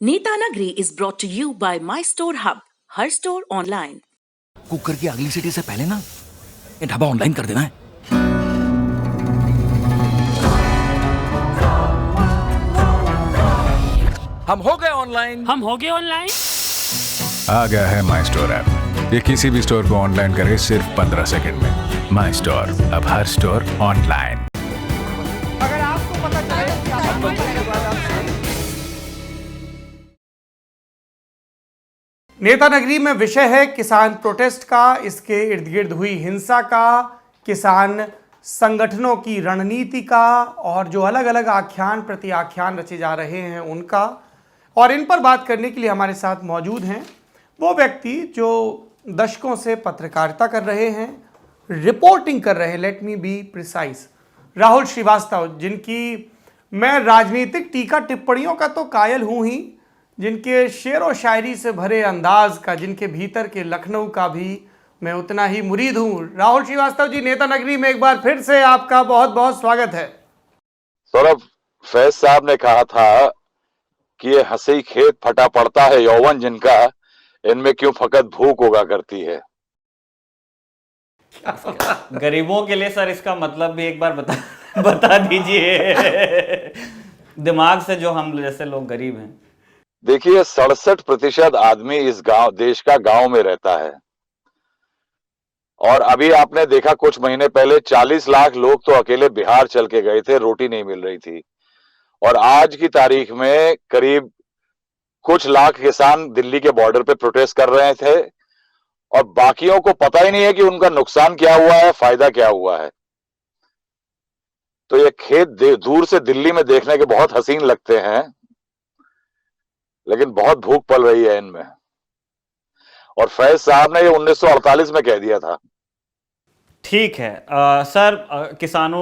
नेतानगरी is brought to you by My Store Hub, her store online. Cooker की अगली city से पहले ना ये ढाबा ऑनलाइन कर देना है। हम हो गए ऑनलाइन। आ गया है माई स्टोर ऐप। ये किसी भी स्टोर को ऑनलाइन करे सिर्फ 15 सेकंड में। माई स्टोर, अब हर स्टोर ऑनलाइन। अगर आपको पता चले कि आप बनने के बाद आप नेता नगरी में विषय है किसान प्रोटेस्ट का, इसके इर्द गिर्द हुई हिंसा का, किसान संगठनों की रणनीति का और जो अलग अलग आख्यान प्रति आख्यान रचे जा रहे हैं उनका। और इन पर बात करने के लिए हमारे साथ मौजूद हैं वो व्यक्ति जो दशकों से पत्रकारिता कर रहे हैं, रिपोर्टिंग कर रहे हैं, let me be precise, Rahul Srivastava, जिनकी मैं राजनीतिक टीका टिप्पणियों का तो कायल हूँ ही, जिनके शेर व शायरी से भरे अंदाज का, जिनके भीतर के लखनऊ का भी मैं उतना ही मुरीद हूँ। राहुल श्रीवास्तव जी, नेता नगरी में एक बार फिर से आपका बहुत बहुत स्वागत है। सौरभ, फैज साहब ने कहा था कि ये हंसी खेत फटा पड़ता है यौवन जिनका, इनमें क्यों फकत भूख होगा करती है। गरीबों के लिए सर इसका मतलब भी एक बार बता दीजिए दिमाग से, जो हम जैसे लोग गरीब हैं। देखिए, 67% आदमी इस देश का गांव में रहता है और अभी आपने देखा कुछ महीने पहले 40 लाख लोग तो अकेले बिहार चल के गए थे, रोटी नहीं मिल रही थी। और आज की तारीख में करीब कुछ लाख किसान दिल्ली के बॉर्डर पे प्रोटेस्ट कर रहे थे और बाकियों को पता ही नहीं है कि उनका नुकसान क्या हुआ है, फायदा क्या हुआ है। तो ये खेत दूर से दिल्ली में देखने के बहुत हसीन लगते हैं, लेकिन बहुत भूख पल रही है इनमें। और फैज साहब ने ये 1948 में कह दिया था। ठीक है सर, किसानों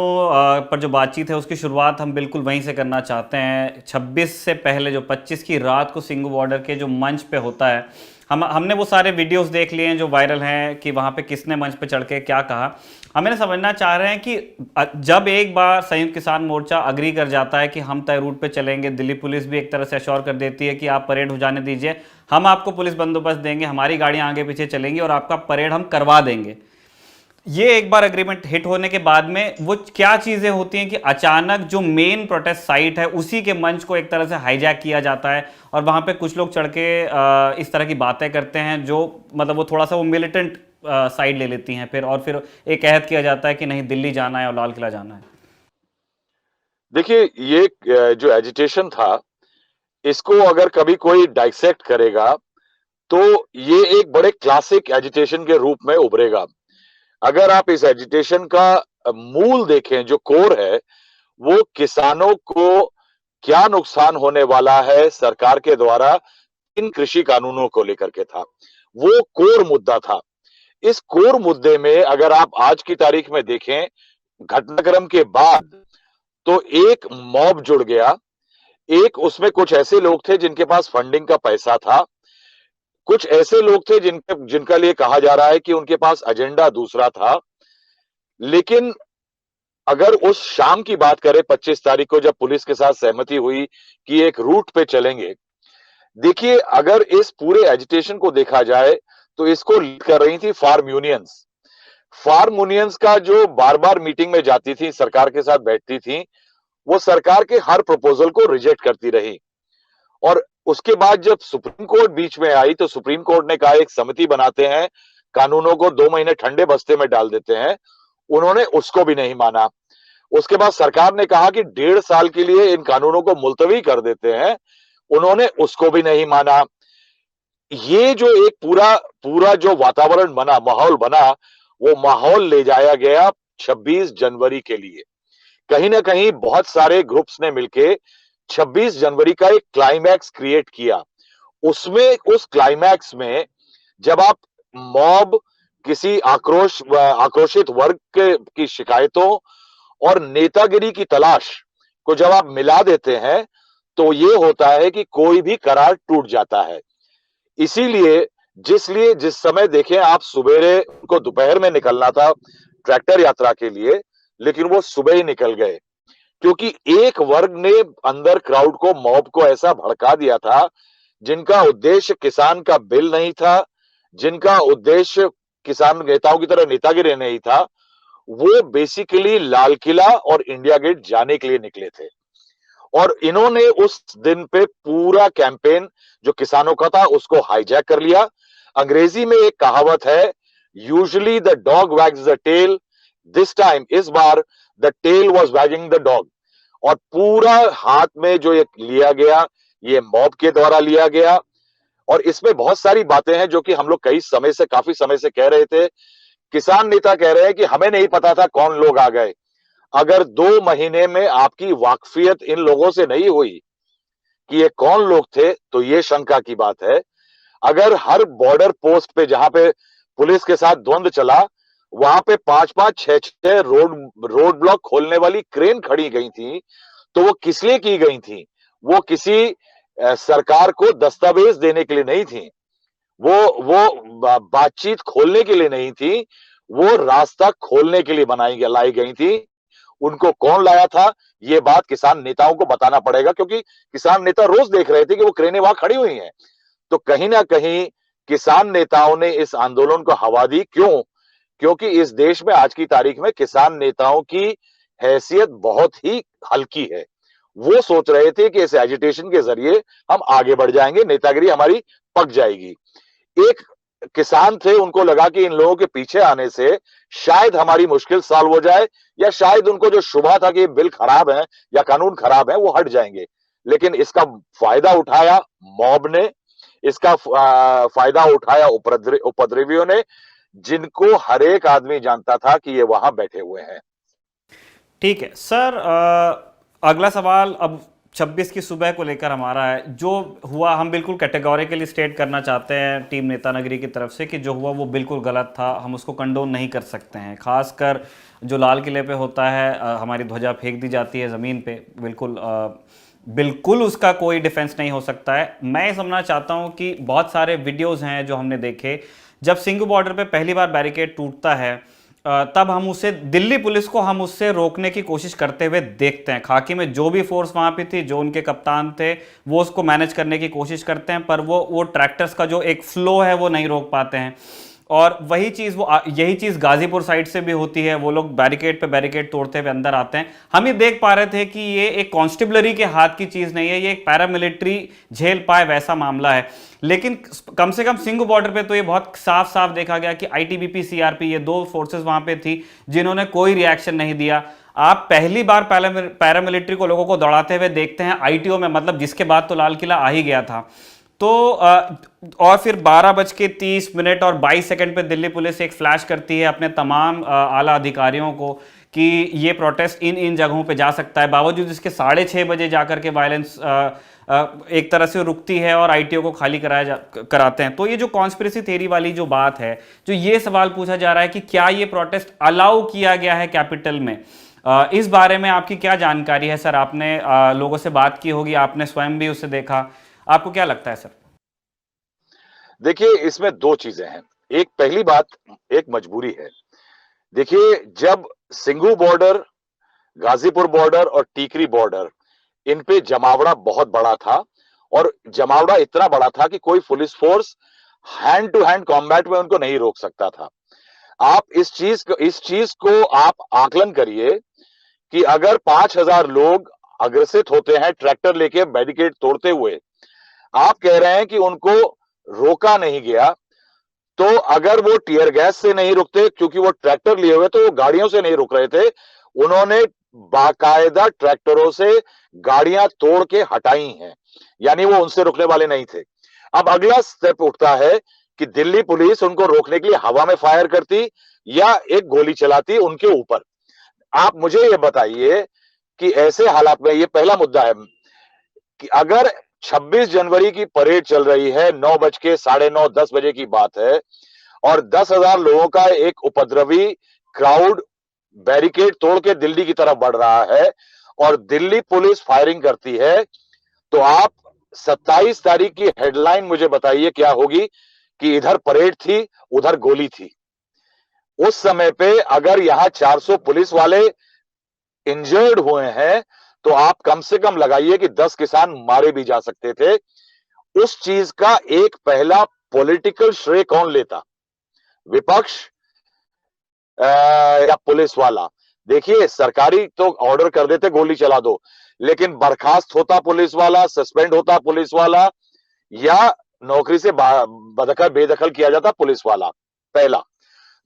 पर जो बातचीत है उसकी शुरुआत हम बिल्कुल वहीं से करना चाहते हैं। 26 से पहले जो 25 की रात को सिंघू बॉर्डर के जो मंच पे होता है, हमने वो सारे वीडियोस देख लिए हैं जो वायरल हैं कि वहाँ पे किसने मंच पे चढ़ के क्या कहा। हमें समझना चाह रहे हैं कि जब एक बार संयुक्त किसान मोर्चा अग्री कर जाता है कि हम तय रूट पे चलेंगे, दिल्ली पुलिस भी एक तरह से अश्योर कर देती है कि आप परेड हो जाने दीजिए, हम आपको पुलिस बंदोबस्त देंगे, हमारी गाड़ियाँ आगे पीछे चलेंगी और आपका परेड हम करवा देंगे। ये एक बार एग्रीमेंट हिट होने के बाद में वो क्या चीजें होती हैं कि अचानक जो मेन प्रोटेस्ट साइट है उसी के मंच को एक तरह से हाईजैक किया जाता है और वहां पे कुछ लोग चढ़ के इस तरह की बातें करते हैं जो मतलब वो थोड़ा सा वो मिलिटेंट साइड ले लेती हैं फिर एक अहद किया जाता है कि नहीं दिल्ली जाना है और लाल किला जाना है। देखिए, ये जो एजिटेशन था, इसको अगर कभी कोई डाइसेक्ट करेगा तो ये एक बड़े क्लासिक एजिटेशन के रूप में उभरेगा। अगर आप इस एजिटेशन का मूल देखें, जो कोर है, वो किसानों को क्या नुकसान होने वाला है सरकार के द्वारा इन कृषि कानूनों को लेकर के था। वो कोर मुद्दा था। इस कोर मुद्दे में अगर आप आज की तारीख में देखें, घटनाक्रम के बाद तो एक मॉब जुड़ गया। एक उसमें कुछ ऐसे लोग थे जिनके पास फंडिंग का पैसा था, कुछ ऐसे लोग थे जिनका लिए कहा जा रहा है कि उनके पास एजेंडा दूसरा था। लेकिन अगर उस शाम की बात करें 25 तारीख को, जब पुलिस के साथ सहमति हुई कि एक रूट पे चलेंगे, देखिए अगर इस पूरे एजिटेशन को देखा जाए तो इसको लीड कर रही थी फार्म यूनियंस। फार्म यूनियंस का जो बार बार मीटिंग में जाती थी, सरकार के साथ बैठती थी, वो सरकार के हर प्रपोजल को रिजेक्ट करती रही। और उसके बाद जब सुप्रीम कोर्ट बीच में आई तो सुप्रीम कोर्ट ने कहा एक समिति बनाते हैं, कानूनों को 2 महीने ठंडे बस्ते में डाल देते हैं। उन्होंने उसको भी नहीं माना। उसके बाद सरकार ने कहा कि 1.5 साल के लिए इन कानूनों को मुलतवी कर देते हैं, उन्होंने उसको भी नहीं माना। ये जो एक पूरा जो वातावरण बना, माहौल बना, वो माहौल ले जाया गया 26 जनवरी के लिए। कहीं ना कहीं बहुत सारे ग्रुप्स ने मिलके 26 जनवरी का एक क्लाइमैक्स क्रिएट किया। उसमें उस क्लाइमैक्स में जब आप मॉब, किसी आक्रोशित वर्ग की शिकायतों और नेतागिरी की तलाश को जब आप मिला देते हैं तो ये होता है कि कोई भी करार टूट जाता है। इसीलिए जिस समय देखें आप, सुबेरे उनको दोपहर में निकलना था ट्रैक्टर यात्रा के लिए, लेकिन वो सुबह ही निकल गए। क्योंकि एक वर्ग ने अंदर क्राउड को, मॉब को ऐसा भड़का दिया था जिनका उद्देश्य किसान का बिल नहीं था, जिनका उद्देश्य किसान नेताओं की तरह नेतागिरी नहीं था, वो बेसिकली लाल किला और इंडिया गेट जाने के लिए निकले थे। और इन्होंने उस दिन पे पूरा कैंपेन जो किसानों का था उसको हाईजैक कर लिया। अंग्रेजी में एक कहावत है, usually the dog wags the tail, this time, इस बार the tail was wagging the dog. और पूरा हाथ में जो ये लिया गया, ये मॉब के द्वारा लिया गया। और इसमें बहुत सारी बातें हैं जो कि हम लोग काफी समय से कह रहे थे। किसान नेता कह रहे हैं कि हमें नहीं पता था कौन लोग आ गए। अगर 2 महीने में आपकी वाकफियत इन लोगों से नहीं हुई कि ये कौन लोग थे, तो ये शंका की बात है। अगर हर बॉर्डर पोस्ट पे जहां पे पुलिस के साथ द्वंद्व चला, वहां पे 5-5, 6-6 रोड ब्लॉक खोलने वाली क्रेन खड़ी गई थी, तो वो किस लिए की गई थी? वो किसी सरकार को दस्तावेज देने के लिए नहीं थी, वो बातचीत खोलने के लिए नहीं थी, वो रास्ता खोलने के लिए लाई गई थी। उनको कौन लाया था, ये बात किसान नेताओं को बताना पड़ेगा, क्योंकि किसान नेता रोज देख रहे थे कि वो क्रेनें वहां खड़ी हुई हैं। तो कहीं ना कहीं किसान नेताओं ने इस आंदोलन को हवा दी। क्यों? क्योंकि इस देश में आज की तारीख में किसान नेताओं की हैसियत बहुत ही हल्की है। वो सोच रहे थे कि इस एजिटेशन के जरिए हम आगे बढ़ जाएंगे, नेतागिरी हमारी पक जाएगी। एक किसान थे, उनको लगा कि इन लोगों के पीछे आने से शायद हमारी मुश्किल सॉल्व हो जाए, या शायद उनको जो शुबा था कि बिल खराब है या कानून खराब है वो हट जाएंगे। लेकिन इसका फायदा उठाया मॉब ने, इसका फायदा उठाया उपद्रवियों ने, जिनको हर एक आदमी जानता था कि ये वहां बैठे हुए हैं। ठीक है सर, अगला सवाल अब 26 की सुबह को लेकर हमारा है। जो हुआ हम बिल्कुल कैटेगोरिकली स्टेट करना चाहते हैं टीम नेता नगरी की तरफ से कि जो हुआ वो बिल्कुल गलत था, हम उसको कंडोन नहीं कर सकते हैं। खासकर जो लाल किले पे होता है, हमारी ध्वजा फेंक दी जाती है ज़मीन पे, बिल्कुल उसका कोई डिफेंस नहीं हो सकता है। मैं समझना चाहता हूँ कि बहुत सारे वीडियोज़ हैं जो हमने देखे, जब सिंघू बॉर्डर पे पहली बार बैरिकेड टूटता है तब हम उसे, दिल्ली पुलिस को हम उससे रोकने की कोशिश करते हुए देखते हैं। खाकी में जो भी फोर्स वहां पे थी, जो उनके कप्तान थे, वो उसको मैनेज करने की कोशिश करते हैं, पर वो ट्रैक्टर्स का जो एक फ्लो है वो नहीं रोक पाते हैं। और वही चीज़ यही चीज़ गाजीपुर साइड से भी होती है। वो लोग बैरिकेड पे बैरिकेड तोड़ते हुए अंदर आते हैं। हम ये देख पा रहे थे कि ये एक कांस्टेबलरी के हाथ की चीज़ नहीं है, ये एक पैरामिलिट्री झेल पाए वैसा मामला है। लेकिन कम से कम सिंघू बॉर्डर पे तो ये बहुत साफ साफ देखा गया कि आईटीबीपी, सीआरपी, ये 2 फोर्सेस वहां पे थी जिन्होंने कोई रिएक्शन नहीं दिया। आप पहली बार पैरामिलिट्री को लोगों को दौड़ाते हुए देखते हैं आईटीओ में, मतलब जिसके बाद तो लाल किला आ ही गया था। तो और फिर 12:30 और 22 सेकंड पे दिल्ली पुलिस एक फ्लैश करती है अपने तमाम आला अधिकारियों को कि ये प्रोटेस्ट इन जगहों पे जा सकता है। बावजूद इसके 6:30 बजे जाकर के वायलेंस एक तरह से रुकती है और आईटीओ को खाली कराते हैं। तो ये जो कॉन्स्पिरेसी थ्योरी वाली जो बात है, जो ये सवाल पूछा जा रहा है कि क्या ये प्रोटेस्ट अलाउ किया गया है कैपिटल में, इस बारे में आपकी क्या जानकारी है सर? आपने लोगों से बात की होगी, आपने स्वयं भी उसे देखा, आपको क्या लगता है सर? देखिए, इसमें 2 चीजें हैं। एक, पहली बात, एक मजबूरी है। देखिए, जब सिंघू बॉर्डर, गाजीपुर बॉर्डर और टीकरी बॉर्डर, इन पे जमावड़ा बहुत बड़ा था, और जमावड़ा इतना बड़ा था कि कोई police force hand to hand combat में उनको नहीं रोक सकता था। आप इस चीज को आप आकलन करिए कि अगर 5000 लोग अग्रसित होते हैं ट्रैक्टर लेके बैरिकेड तोड़ते हुए, आप कह रहे हैं कि उनको रोका नहीं गया, तो अगर वो टीयर गैस से नहीं रुकते, क्योंकि वो ट्रैक्टर लिए हुए, तो वो गाड़ियों से नहीं रुक रहे थे, उन्होंने बाकायदा ट्रैक्टरों से गाड़ियां तोड़ के हटाई हैं, यानी वो उनसे रुकने वाले नहीं थे। अब अगला स्टेप उठता है कि दिल्ली पुलिस उनको रोकने के लिए हवा में फायर करती या एक गोली चलाती उनके ऊपर। आप मुझे ये बताइए कि ऐसे हालात में, ये पहला मुद्दा है कि अगर 26 जनवरी की परेड चल रही है, 9 बज के 9:30, 10 बजे की बात है, और 10,000 लोगों का एक उपद्रवी क्राउड बैरिकेड तोड़ के दिल्ली की तरफ बढ़ रहा है और दिल्ली पुलिस फायरिंग करती है, तो आप 27 तारीख की हेडलाइन मुझे बताइए क्या होगी कि इधर परेड थी, उधर गोली थी। उस समय पे अगर यहां 400 पुलिस वाले इंजर्ड हुए हैं तो आप कम से कम लगाइए कि 10 किसान मारे भी जा सकते थे। उस चीज का एक पहला पॉलिटिकल श्रेय कौन लेता? विपक्ष या पुलिस वाला? देखिए, सरकारी तो ऑर्डर कर देते गोली चला दो, लेकिन बर्खास्त होता पुलिस वाला, सस्पेंड होता पुलिस वाला, या नौकरी से बेदखल किया जाता पुलिस वाला? पहला।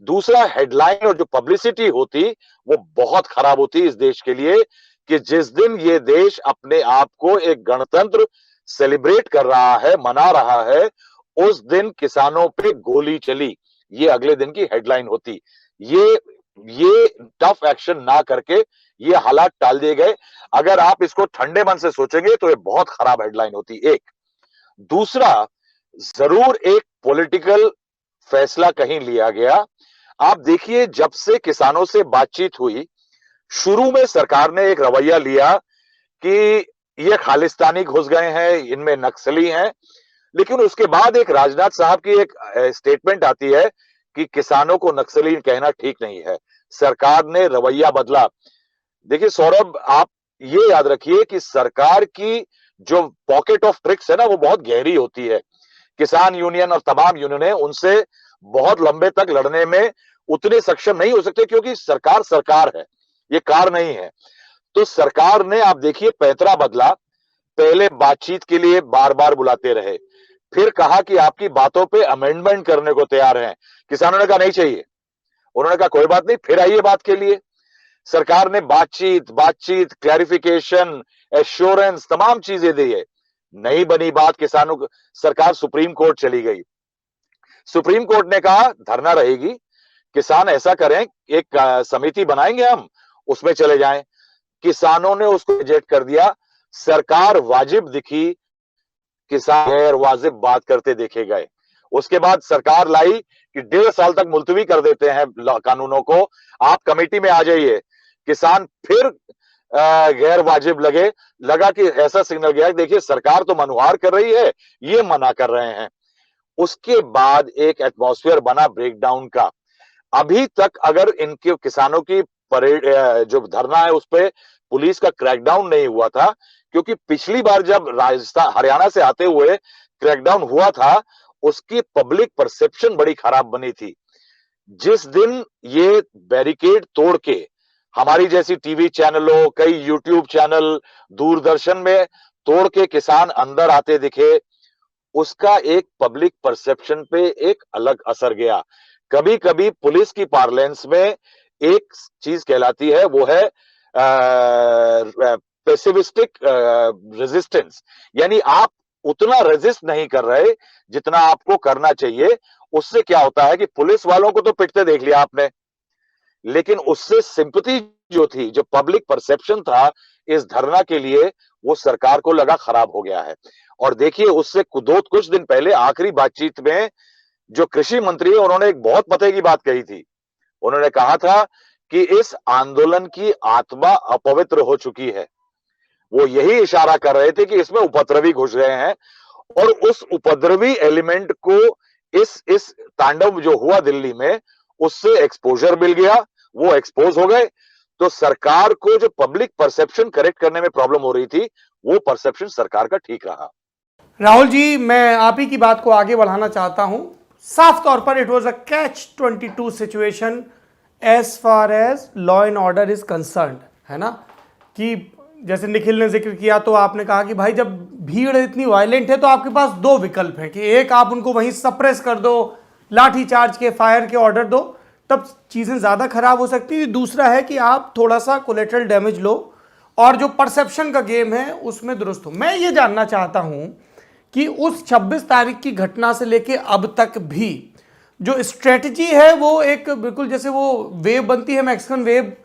दूसरा, हेडलाइन और जो पब्लिसिटी होती वो बहुत खराब होती इस देश के लिए, कि जिस दिन ये देश अपने आप को एक गणतंत्र सेलिब्रेट कर रहा है, मना रहा है, उस दिन किसानों पे गोली चली, ये अगले दिन की हेडलाइन होती। ये टफ एक्शन ना करके ये हालात टाल दिए गए। अगर आप इसको ठंडे मन से सोचेंगे तो ये बहुत खराब हेडलाइन होती, एक। दूसरा, जरूर एक पॉलिटिकल फैसला कहीं लिया गया। आप देखिए, जब से किसानों से बातचीत हुई, शुरू में सरकार ने एक रवैया लिया कि ये खालिस्तानी घुस गए हैं, इनमें नक्सली हैं, लेकिन उसके बाद एक राजनाथ साहब की एक स्टेटमेंट आती है कि किसानों को नक्सली कहना ठीक नहीं है। सरकार ने रवैया बदला। देखिए सौरभ, आप ये याद रखिए कि सरकार की जो पॉकेट ऑफ ट्रिक्स है ना, वो बहुत गहरी होती है। किसान यूनियन और तमाम यूनियनें उनसे बहुत लंबे तक लड़ने में उतने सक्षम नहीं हो सकते, क्योंकि सरकार है, ये कार नहीं है। तो सरकार ने, आप देखिए, पैंतरा बदला। पहले बातचीत के लिए बार बार बुलाते रहे, फिर कहा कि आपकी बातों पे अमेंडमेंट करने को तैयार हैं। किसानों ने कहा नहीं चाहिए, उन्होंने कहा कोई बात नहीं, फिर आइए बात के लिए। सरकार ने बातचीत, क्लैरिफिकेशन, एश्योरेंस, तमाम चीजें दी है। नहीं बनी बात, किसानों को सरकार सुप्रीम कोर्ट चली गई। सुप्रीम कोर्ट ने कहा धरना रहेगी, किसान ऐसा करें, एक समिति बनाएंगे हम, उसमें चले जाएं। किसानों ने उसको रिजेक्ट कर दिया। सरकार वाजिब दिखी, किसान गैर वाजिब बात करते देखे गए। उसके बाद सरकार लाई कि 1.5 साल तक मुलतवी कर देते हैं कानूनों को, आप कमेटी में आ जाइए। किसान फिर गैर वाजिब लगा कि ऐसा सिग्नल गया, देखिए सरकार तो मनुहार कर रही है, ये मना कर रहे हैं। उसके बाद एक एटमॉस्फेयर बना ब्रेकडाउन का। अभी तक अगर इनके किसानों की परेड जो धरना है उस पर पुलिस का क्रैकडाउन नहीं हुआ था, क्योंकि पिछली बार जब राजस्थान हरियाणा से आते हुए क्रैकडाउन हुआ था, उसकी पब्लिक परसेप्शन बड़ी खराब बनी थी। जिस दिन ये बैरिकेड तोड़ के हमारी जैसी टीवी चैनलों, कई यूट्यूब चैनल, दूरदर्शन में तोड़ के किसान अंदर आते दिखे, उसका एक पब्लिक परसेप्शन पे एक अलग असर गया। कभी कभी पुलिस की पार्लेंस में एक चीज कहलाती है, वो है पैसिविस्टिक रेजिस्टेंस, यानी आप उतना रेजिस्ट नहीं कर रहे जितना आपको करना चाहिए। उससे क्या होता है कि पुलिस वालों को तो पिटते देख लिया आपने, लेकिन उससे सिंपैथी जो थी, जो पब्लिक परसेप्शन था इस धरना के लिए, वो सरकार को लगा खराब हो गया है। और देखिए, उससे कुछ दिन पहले आखिरी बातचीत में जो कृषि मंत्री है, उन्होंने एक बहुत पते की बात कही थी। उन्होंने कहा था कि इस आंदोलन की आत्मा अपवित्र हो चुकी है। वो यही इशारा कर रहे थे कि इसमें उपद्रवी घुस गए हैं, और उस उपद्रवी एलिमेंट को इस तांडव जो हुआ दिल्ली में, उससे एक्सपोजर मिल गया, वो एक्सपोज हो गए। तो सरकार को जो पब्लिक परसेप्शन करेक्ट करने में प्रॉब्लम हो रही थी, वो परसेप्शन सरकार का ठीक रहा। राहुल जी, मैं आप ही की बात को आगे बढ़ाना चाहता हूं। साफ तौर पर it was a catch-22 situation as far as law and order is concern, है ना। कि जैसे निखिल ने जिक्र किया, तो आपने कहा कि भाई जब भीड़ इतनी वायलेंट है तो आपके पास दो विकल्प हैं, कि एक आप उनको वहीं सप्रेस कर दो, लाठी चार्ज के, फायर के ऑर्डर दो, तब चीज़ें ज़्यादा खराब हो सकती है। दूसरा है कि आप थोड़ा सा कोलेटरल डैमेज लो और जो परसेप्शन का गेम है उसमें दुरुस्त हो। मैं ये जानना चाहता हूं कि उस 26 तारीख की घटना से लेके अब तक भी जो स्ट्रेटजी है, वो एक बिल्कुल जैसे वो वेव बनती है, मैक्सिकन वेव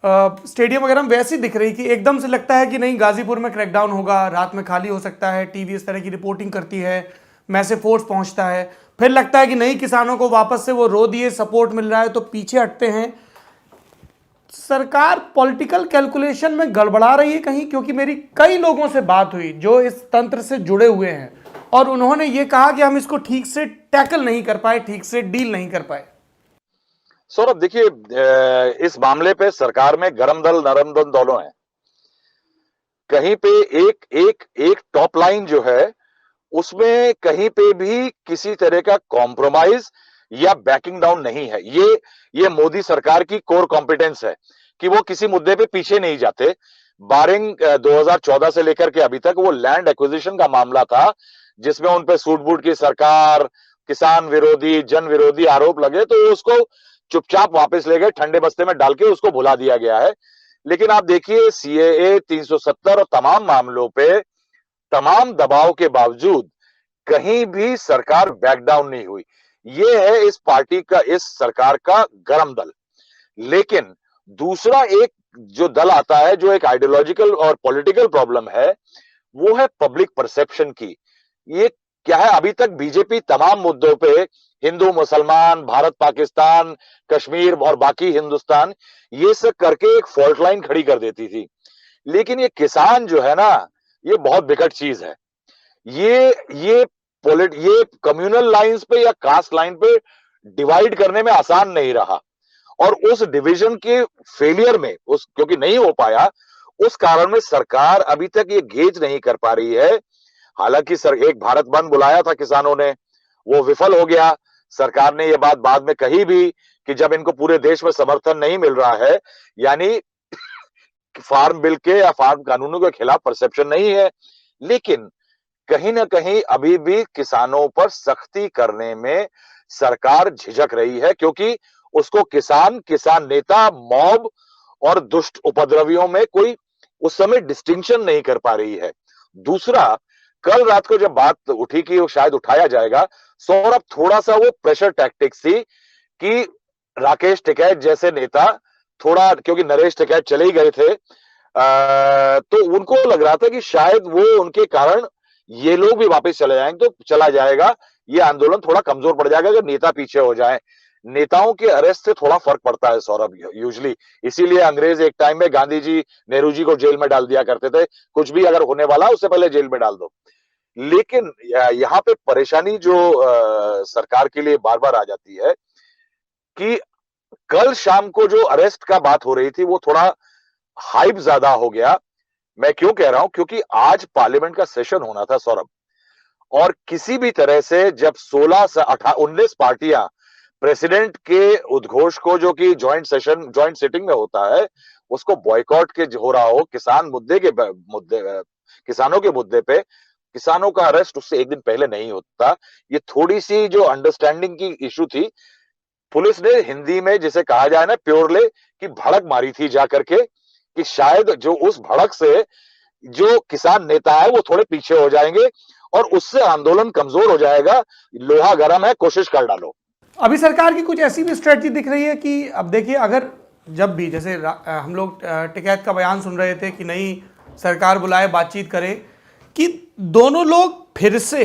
स्टेडियम वगैरह में, वैसी दिख रही कि एकदम से लगता है कि नहीं गाजीपुर में क्रैकडाउन होगा, रात में खाली हो सकता है, टीवी इस तरह की रिपोर्टिंग करती है, मैसेज फोर्स पहुंचता है, फिर लगता है कि नहीं किसानों को वापस से वो रो दिए, सपोर्ट मिल रहा है, तो पीछे हटते हैं। सरकार पॉलिटिकल कैलकुलेशन में गड़बड़ा रही है कहीं? क्योंकि मेरी कई लोगों से बात हुई जो इस तंत्र से जुड़े हुए हैं, और उन्होंने ये कहा कि हम इसको ठीक से टैकल नहीं कर पाए, ठीक से डील नहीं कर पाए। सौरभ देखिए, इस मामले पे सरकार में गरम दल नरम दल दोनों हैं। कहीं पे एक एक एक टॉप लाइन जो है उसमें कहीं पे भी किसी तरह का कॉम्प्रोमाइज या बैकिंग डाउन नहीं है। ये मोदी सरकार की कोर कॉम्पिटेंस है कि वो किसी मुद्दे पे पीछे नहीं जाते। बारिंग 2014 से लेकर के अभी तक वो लैंड एक्विजिशन का मामला था जिसमें उन पे सूट बूट की सरकार, किसान विरोधी, जन विरोधी आरोप लगे, तो उसको चुपचाप वापस ले गए, ठंडे बस्ते में डाल के उसको भुला दिया गया है। लेकिन आप देखिए सीएए 370 और तमाम मामलों पे तमाम दबाव के बावजूद कहीं भी सरकार बैक डाउन नहीं हुई। ये है इस पार्टी का, इस सरकार का गरम दल। लेकिन दूसरा एक जो दल आता है, जो एक आइडियोलॉजिकल और पॉलिटिकल प्रॉब्लम है, वो है पब्लिक परसेप्शन की। ये क्या है, अभी तक बीजेपी तमाम मुद्दों पे हिंदू मुसलमान, भारत पाकिस्तान, कश्मीर और बाकी हिंदुस्तान, ये सब करके एक फॉल्ट लाइन खड़ी कर देती थी। लेकिन ये किसान जो है ना, ये बहुत विकट चीज है। ये कम्युनल लाइंस पे या कास्ट लाइन पे डिवाइड करने में आसान नहीं रहा, और उस डिवीजन के फेलियर में क्योंकि नहीं हो पाया, उस कारण में सरकार अभी तक ये गेज नहीं कर पा रही है। हालांकि एक भारत बंद बुलाया था किसानों ने, वो विफल हो गया। सरकार ने ये बात बाद में कही भी कि जब इनको पूरे देश में समर्थन नहीं मिल रहा है, यानी फार्म बिल के या फार्म कानूनों के खिलाफ परसेप्शन नहीं है। लेकिन कहीं ना कहीं अभी भी किसानों पर सख्ती करने में सरकार झिझक रही है, क्योंकि उसको किसान नेता, मॉब और दुष्ट उपद्रवियों में कोई उस समय डिस्टिंक्शन नहीं कर पा रही है। दूसरा, कल रात को जब बात उठी कि वो शायद उठाया जाएगा, सौरभ, थोड़ा सा वो प्रेशर टैक्टिक्स थी कि राकेश टिकैत जैसे नेता थोड़ा, क्योंकि नरेश टिकैत चले ही गए थे, तो उनको लग रहा था कि शायद वो उनके कारण ये लोग भी वापस चले जाएंगे, तो चला जाएगा, ये आंदोलन थोड़ा कमजोर पड़ जाएगा अगर नेता पीछे हो जाए। नेताओं के अरेस्ट से थोड़ा फर्क पड़ता है सौरभ, यूजुअली। इसीलिए अंग्रेज एक टाइम में गांधी जी, नेहरू जी को जेल में डाल दिया करते थे, कुछ भी अगर होने वाला उससे पहले जेल में डाल दो। लेकिन यहाँ पे परेशानी जो सरकार के लिए बार बार आ जाती है कि कल शाम को जो अरेस्ट का बात हो रही थी वो थोड़ा हाइप ज्यादा हो गया। मैं क्यों कह रहा हूं, क्योंकि आज पार्लियामेंट का सेशन होना था सौरभ, और किसी भी तरह से जब 16 से 19 पार्टियां प्रेसिडेंट के उद्घोष को, जो कि ज्वाइंट सिटिंग में होता है, उसको बॉयकॉट के हो रहा हो किसानों के मुद्दे पे, किसानों का अरेस्ट उससे एक दिन पहले नहीं होता। ये थोड़ी सी जो अंडरस्टैंडिंग की इशू थी, पुलिस ने हिंदी में जिसे कहा जाए ना प्योरली कि भड़क मारी थी जाकर के, कि शायद जो उस भड़क से जो किसान नेता है वो थोड़े पीछे हो जाएंगे और उससे आंदोलन कमजोर हो जाएगा। लोहा गर्म है, कोशिश कर डालो। अभी सरकार की कुछ ऐसी भी स्ट्रेटजी दिख रही है कि अब देखिए, अगर जब भी जैसे हम लोग टिकैत का बयान सुन रहे थे कि नहीं, सरकार बुलाए, बातचीत करे, कि दोनों लोग फिर से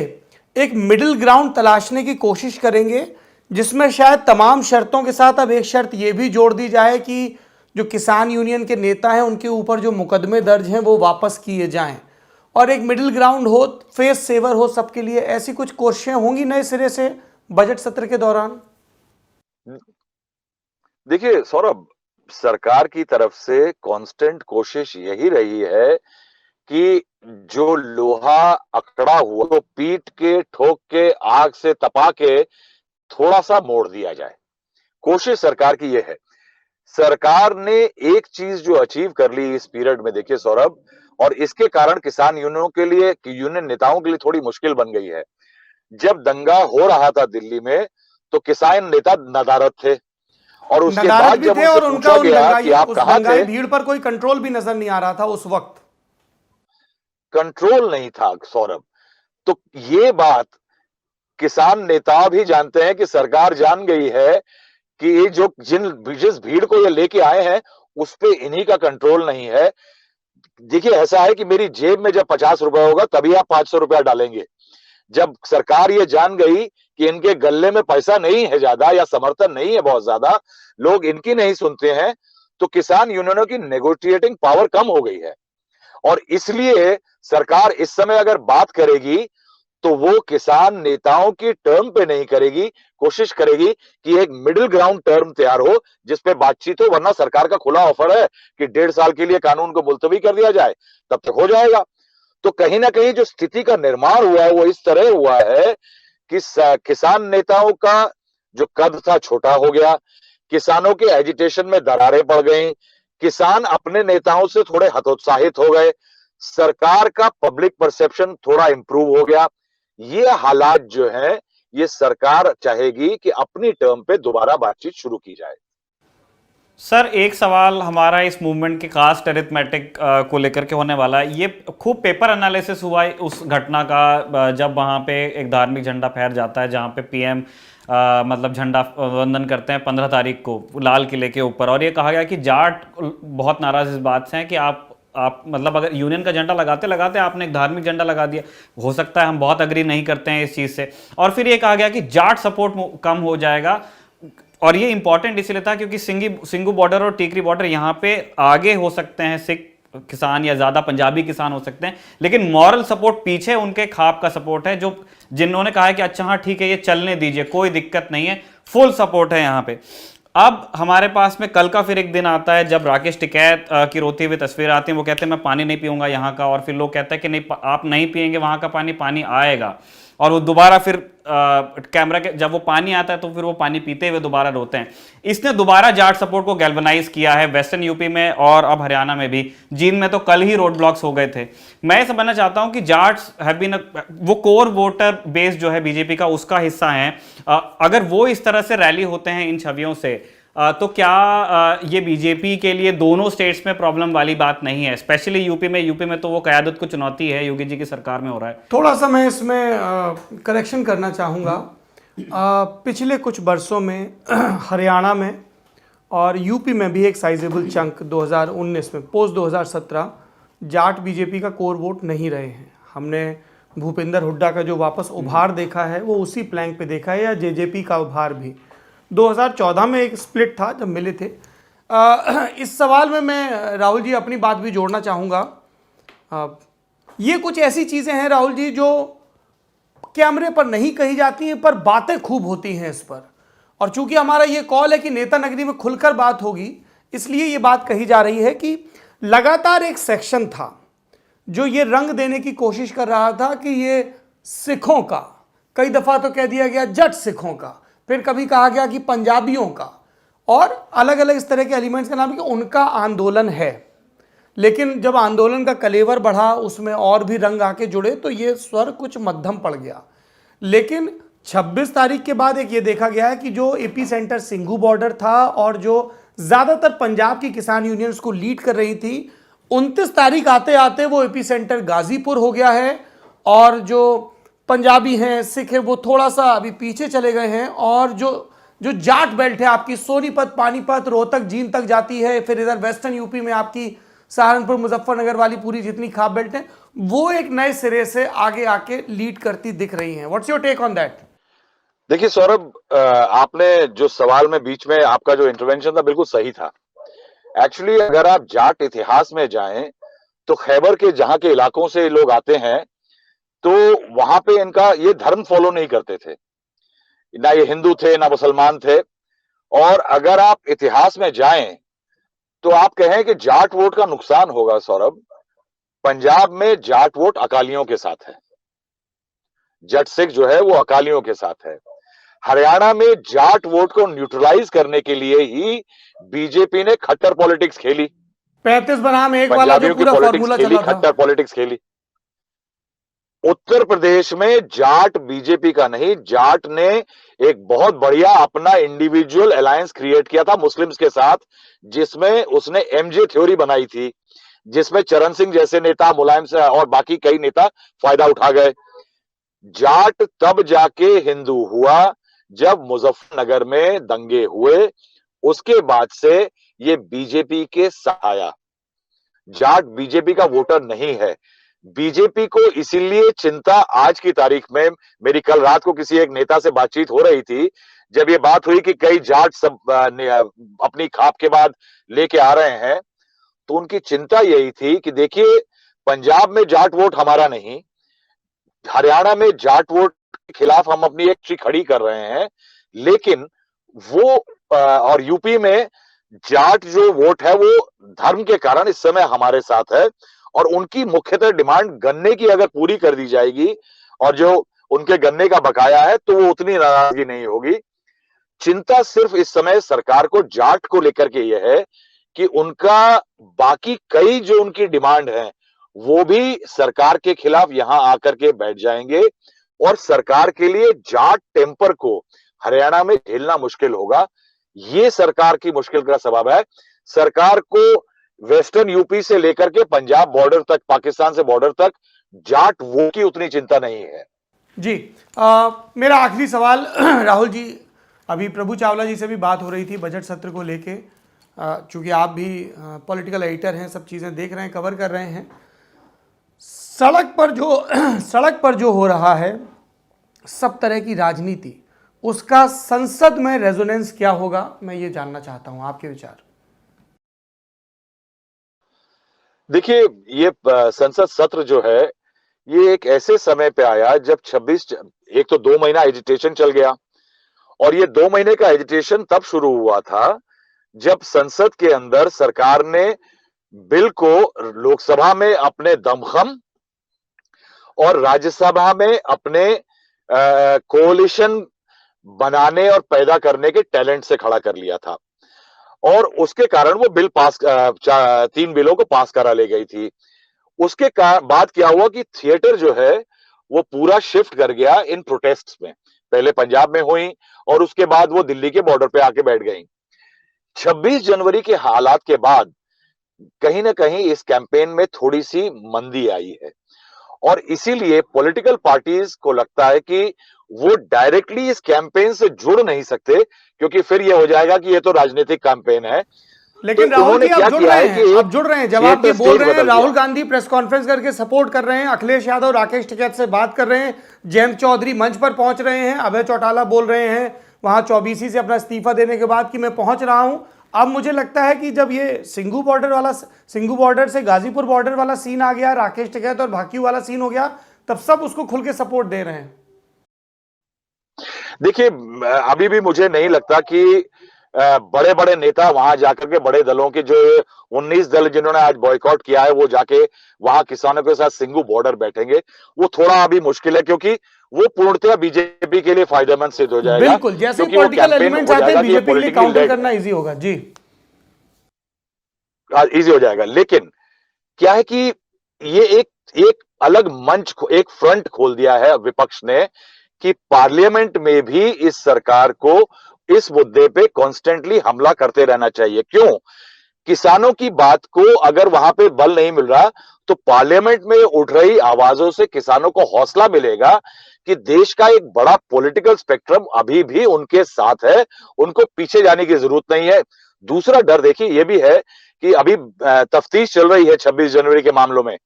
एक मिडिल ग्राउंड तलाशने की कोशिश करेंगे, जिसमें शायद तमाम शर्तों के साथ अब एक शर्त यह भी जोड़ दी जाए कि जो किसान यूनियन के नेता हैं उनके ऊपर जो मुकदमे दर्ज हैं वो वापस किए जाएं, और एक मिडिल ग्राउंड हो, फेस सेवर हो सबके लिए। ऐसी कुछ कोशिशें होंगी नए सिरे से बजट सत्र के दौरान? देखिए सौरभ, सरकार की तरफ से कांस्टेंट कोशिश यही रही है कि जो लोहा अकड़ा हुआ तो पीट के, ठोक के, आग से तपा के थोड़ा सा मोड़ दिया जाए। कोशिश सरकार की यह है। सरकार ने एक चीज जो अचीव कर ली इस पीरियड में, देखिए सौरभ, और इसके कारण किसान यूनियनों के लिए, यूनियन नेताओं के लिए थोड़ी मुश्किल बन गई है। जब दंगा हो रहा था दिल्ली में तो किसान नेता नदारत थे, और उसके बाद जब उनसे पूछा गया कि आप कहां थे, भीड़ पर कोई कंट्रोल भी नजर नहीं आ रहा था उस वक्त। कंट्रोल नहीं था सौरभ। तो ये बात किसान नेता भी जानते हैं कि सरकार जान गई है कि ये जिस भीड़ को ये लेके आए हैं उस पे इन्हीं का कंट्रोल नहीं है। देखिए, ऐसा है कि मेरी जेब में जब 50 रुपए होगा तभी आप 500 रुपया डालेंगे। जब सरकार ये जान गई कि इनके गले में पैसा नहीं है ज्यादा या समर्थन नहीं है बहुत ज्यादा, लोग इनकी नहीं सुनते हैं, तो किसान यूनियनों की नेगोशिएटिंग पावर कम हो गई है। और इसलिए सरकार इस समय अगर बात करेगी तो वो किसान नेताओं की टर्म पे नहीं करेगी, कोशिश करेगी कि एक मिडिल ग्राउंड टर्म तैयार हो जिसपे बातचीत हो, वरना सरकार का खुला ऑफर है कि 1.5 साल के लिए कानून को मुलतवी कर दिया जाए, तब तक हो जाएगा। तो कहीं ना कहीं जो स्थिति का निर्माण हुआ है वो इस तरह हुआ है कि किसान नेताओं का जो कद था छोटा हो गया, किसानों के एजिटेशन में दरारें पड़ गई, किसान अपने नेताओं से थोड़े हतोत्साहित हो गए, सरकार का पब्लिक परसेप्शन थोड़ा इंप्रूव हो गया। ये हालात जो है ये सरकार चाहेगी कि अपनी टर्म पे दोबारा बातचीत शुरू की जाए। सर एक सवाल हमारा इस मूवमेंट के कास्ट अरिथमेटिक को लेकर के होने वाला है। ये खूब पेपर एनालिसिस हुआ है उस घटना का जब वहाँ पे एक धार्मिक झंडा फहर जाता है जहाँ पे पीएम मतलब झंडा वंदन करते हैं 15 तारीख को लाल किले के ऊपर, और ये कहा गया कि जाट बहुत नाराज इस बात से हैं कि आप मतलब अगर यूनियन का झंडा लगाते लगाते आपने एक धार्मिक झंडा लगा दिया। हो सकता है हम बहुत अग्री नहीं करते हैं इस चीज़ से। और फिर ये कहा गया कि जाट सपोर्ट कम हो जाएगा, और ये इंपॉर्टेंट इसलिए था क्योंकि सिंगू बॉर्डर और टीकरी बॉर्डर यहाँ पे आगे हो सकते हैं सिख किसान या ज़्यादा पंजाबी किसान हो सकते हैं, लेकिन मॉरल सपोर्ट पीछे उनके खाप का सपोर्ट है, जो जिन्होंने कहा है कि अच्छा हाँ ठीक है ये चलने दीजिए, कोई दिक्कत नहीं है, फुल सपोर्ट है यहाँ पे। अब हमारे पास में कल का फिर एक दिन आता है जब राकेश टिकैत की रोती हुई तस्वीर आती है, वो कहते हैं मैं पानी नहीं पीऊंगा यहाँ का, और फिर लोग कहते हैं कि नहीं आप नहीं पिएंगे वहाँ का पानी, पानी आएगा, और वो दोबारा फिर कैमरा के जब वो पानी आता है तो फिर वो पानी पीते हुए दोबारा रोते हैं। इसने दोबारा जाट सपोर्ट को गैल्वनाइज किया है वेस्टर्न यूपी में और अब हरियाणा में भी। जींद में तो कल ही रोड ब्लॉक्स हो गए थे। मैं ये समझना चाहता हूं कि जाट्स हैव बीन वो कोर वोटर बेस जो है बीजेपी का उसका हिस्सा है। अगर वो इस तरह से रैली होते हैं इन छवियों से तो क्या ये बीजेपी के लिए दोनों स्टेट्स में प्रॉब्लम वाली बात नहीं है? स्पेशली यूपी में तो वो क़यादत को चुनौती है, योगी जी की सरकार में हो रहा है। थोड़ा सा मैं इसमें करेक्शन करना चाहूँगा। पिछले कुछ वर्षों में हरियाणा में और यूपी में भी एक साइजेबल चंक 2019 में पोस्ट 2017 जाट बीजेपी का कोर वोट नहीं रहे हैं। हमने भूपेंद्र हुड्डा का जो वापस उभार देखा है वो उसी प्लैंक पे देखा है, या जेजेपी का उभार भी 2014 में एक स्प्लिट था जब मिले थे। इस सवाल में मैं राहुल जी अपनी बात भी जोड़ना चाहूँगा। ये कुछ ऐसी चीज़ें हैं राहुल जी जो कैमरे पर नहीं कही जाती हैं पर बातें खूब होती हैं इस पर, और चूंकि हमारा ये कॉल है कि नेता नगरी में खुलकर बात होगी इसलिए ये बात कही जा रही है कि लगातार एक सेक्शन था जो ये रंग देने की कोशिश कर रहा था कि ये सिखों का, कई दफ़ा तो कह दिया गया जट सिखों का, फिर कभी कहा गया कि पंजाबियों का, और अलग अलग इस तरह के एलिमेंट्स का नाम कि उनका आंदोलन है। लेकिन जब आंदोलन का कलेवर बढ़ा उसमें और भी रंग आके जुड़े तो ये स्वर कुछ मध्यम पड़ गया। लेकिन 26 तारीख के बाद एक ये देखा गया है कि जो एपी सेंटर सिंघू बॉर्डर था और जो ज़्यादातर पंजाब की किसान यूनियंस को लीड कर रही थी, 29 तारीख आते आते वो एपी सेंटर गाजीपुर हो गया है, और जो पंजाबी हैं सिख हैं वो थोड़ा सा अभी पीछे चले गए हैं, और जो जाट बेल्ट है आपकी सोनीपत पानीपत रोहतक जींद तक जाती है, फिर इधर वेस्टर्न यूपी में आपकी सहारनपुर मुजफ्फरनगर वाली पूरी जितनी खाप बेल्ट है वो एक नए सिरे से आगे आके लीड करती दिख रही हैं। What's your take on that? देखिए सौरभ, आपने जो सवाल में बीच में आपका जो इंटरवेंशन था बिल्कुल सही था। एक्चुअली अगर आप जाट इतिहास में जाएं तो खैबर के जहां के इलाकों से लोग आते हैं तो वहां पे इनका ये धर्म फॉलो नहीं करते थे, ना ये हिंदू थे ना मुसलमान थे। और अगर आप इतिहास में जाएं तो आप कहें कि जाट वोट का नुकसान होगा सौरभ, पंजाब में जाट वोट अकालियों के साथ है, जट सिख जो है वो अकालियों के साथ है। हरियाणा में जाट वोट को न्यूट्रलाइज करने के लिए ही बीजेपी ने खट्टर पॉलिटिक्स खेली, 35 बनाम 1 वाला जो पूरा फॉर्मूला चला था, खट्टर पॉलिटिक्स खेली। उत्तर प्रदेश में जाट बीजेपी का नहीं, जाट ने एक बहुत बढ़िया अपना इंडिविजुअल अलायंस क्रिएट किया था मुस्लिम्स के साथ, जिसमें उसने एमजे थ्योरी बनाई थी, जिसमें चरण सिंह जैसे नेता, मुलायम से और बाकी कई नेता फायदा उठा गए। जाट तब जाके हिंदू हुआ जब मुजफ्फरनगर में दंगे हुए, उसके बाद से ये बीजेपी के साथ आया। जाट बीजेपी का वोटर नहीं है। बीजेपी को इसीलिए चिंता आज की तारीख में, मेरी कल रात को किसी एक नेता से बातचीत हो रही थी, जब ये बात हुई कि कई जाट सब अपनी खाप के बाद लेके आ रहे हैं, तो उनकी चिंता यही थी कि देखिए पंजाब में जाट वोट हमारा नहीं, हरियाणा में जाट वोट के खिलाफ हम अपनी एक चिट्ठी खड़ी कर रहे हैं, लेकिन वो और यूपी में जाट जो वोट है वो धर्म के कारण इस समय हमारे साथ है, और उनकी मुख्यतः डिमांड गन्ने की अगर पूरी कर दी जाएगी और जो उनके गन्ने का बकाया है तो वो उतनी नाराजगी नहीं होगी। चिंता सिर्फ इस समय सरकार को जाट को लेकर के यह है कि उनका बाकी कई जो उनकी डिमांड है वो भी सरकार के खिलाफ यहां आकर के बैठ जाएंगे, और सरकार के लिए जाट टेम्पर को हरियाणा में झेलना मुश्किल होगा। ये सरकार की मुश्किल का सबब है। सरकार को वेस्टर्न यूपी से लेकर के पंजाब बॉर्डर तक, पाकिस्तान से बॉर्डर तक जाट वो की उतनी चिंता नहीं है। जी, मेरा आखिरी सवाल राहुल जी, अभी प्रभु चावला जी से भी बात हो रही थी बजट सत्र को लेके, चूंकि आप भी पॉलिटिकल एडिटर हैं, सब चीज़ें देख रहे हैं, कवर कर रहे हैं। सड़क पर जो हो रहा है सब तरह की राजनीति, उसका संसद में रेजोनेंस क्या होगा, मैं ये जानना चाहता हूं, आपके विचार। देखिए, ये संसद सत्र जो है ये एक ऐसे समय पे आया जब 26 एक तो 2 महीना एजिटेशन चल गया, और ये 2 महीने का एजिटेशन तब शुरू हुआ था जब संसद के अंदर सरकार ने बिल को लोकसभा में अपने दमखम और राज्यसभा में अपने कोalition बनाने और पैदा करने के टैलेंट से खड़ा कर लिया था, और उसके कारण वो बिल पास 3 बिलों को पास करा ले गई थी। उसके बाद क्या हुआ कि थिएटर जो है वो पूरा शिफ्ट कर गया इन प्रोटेस्ट्स में। पहले पंजाब में हुई और उसके बाद वो दिल्ली के बॉर्डर पे आके बैठ गई। 26 जनवरी के हालात के बाद कहीं ना कहीं इस कैंपेन में थोड़ी सी मंदी आई है, और इसीलिए पॉलिटिकल पार्टीज को लगता है कि वो डायरेक्टली इस कैंपेन से जुड़ नहीं सकते, क्योंकि फिर ये हो जाएगा कि ये तो राजनीतिक कैंपेन है। लेकिन तो राहुल जी क्या आप जुड़ किया रहे है हैं, कि आप जुड़ रहे हैं, जब आप ये थिएटर बोल स्टेज रहे हैं, बदल राहुल दिया। गांधी प्रेस कॉन्फ्रेंस करके सपोर्ट कर रहे हैं, अखिलेश यादव राकेश टिकैत से बात कर रहे हैं, जयंत चौधरी मंच पर पहुंच रहे हैं, अभय चौटाला बोल रहे हैं वहां चौबीसी से अपना इस्तीफा देने के बाद कि मैं पहुंच रहा हूं। अब मुझे लगता है कि जब ये सिंघू बॉर्डर से गाजीपुर बॉर्डर वाला सीन आ गया, राकेश टिकैत और भाकियू वाला सीन हो गया, तब सब उसको खुल के सपोर्ट दे रहे हैं। देखिए, अभी भी मुझे नहीं लगता कि बड़े बड़े नेता वहां जाकर के, बड़े दलों के जो 19 दल जिन्होंने आज बॉयकॉट किया है, वो जाके वहां किसानों के साथ सिंघू बॉर्डर बैठेंगे, वो थोड़ा अभी मुश्किल है, क्योंकि वो पूर्णतः बीजेपी के लिए फायदेमंद सिद्ध हो जाएगा। बिल्कुल, जैसे पॉलिटिकल एलिमेंट्स आते हैं बीजेपी के लिए काउंटर करना इजी होगा। जी, इजी हो जाएगा। लेकिन क्या है कि ये एक अलग मंच, एक फ्रंट खोल दिया है विपक्ष ने कि पार्लियामेंट में भी इस सरकार को इस मुद्दे पे कॉन्स्टेंटली हमला करते रहना चाहिए। क्यों? किसानों की बात को अगर वहां पे बल नहीं मिल रहा, तो पार्लियामेंट में उठ रही आवाजों से किसानों को हौसला मिलेगा कि देश का एक बड़ा पॉलिटिकल स्पेक्ट्रम अभी भी उनके साथ है, उनको पीछे जाने की जरूरत नहीं है। दूसरा डर देखिए ये भी है कि अभी तफ्तीश चल रही है 26 जनवरी के मामलों में।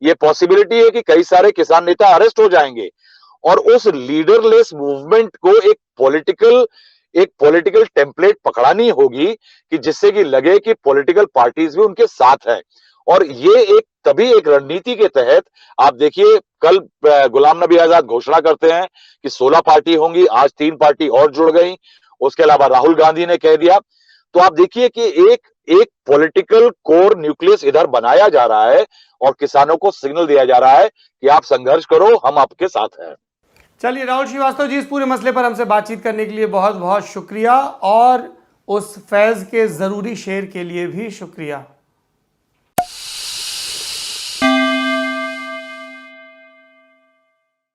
ये पॉसिबिलिटी है कि कई सारे किसान नेता अरेस्ट हो जाएंगे, और उस लीडरलेस मूवमेंट को एक पॉलिटिकल टेम्पलेट पकड़ानी होगी कि जिससे कि लगे कि पॉलिटिकल पार्टीज भी उनके साथ है। और ये एक रणनीति के तहत आप देखिए, कल गुलाम नबी आजाद घोषणा करते हैं कि 16 पार्टी होंगी, आज 3 पार्टी और जुड़ गई, उसके अलावा राहुल गांधी ने कह दिया। तो आप देखिए कि एक पॉलिटिकल कोर न्यूक्लियस इधर बनाया जा रहा है, और किसानों को सिग्नल दिया जा रहा है कि आप संघर्ष करो, हम आपके साथ हैं। चलिए राहुल श्रीवास्तव जी, इस पूरे मसले पर हमसे बातचीत करने के लिए बहुत बहुत शुक्रिया, और उस फैज के जरूरी शेर के लिए भी शुक्रिया।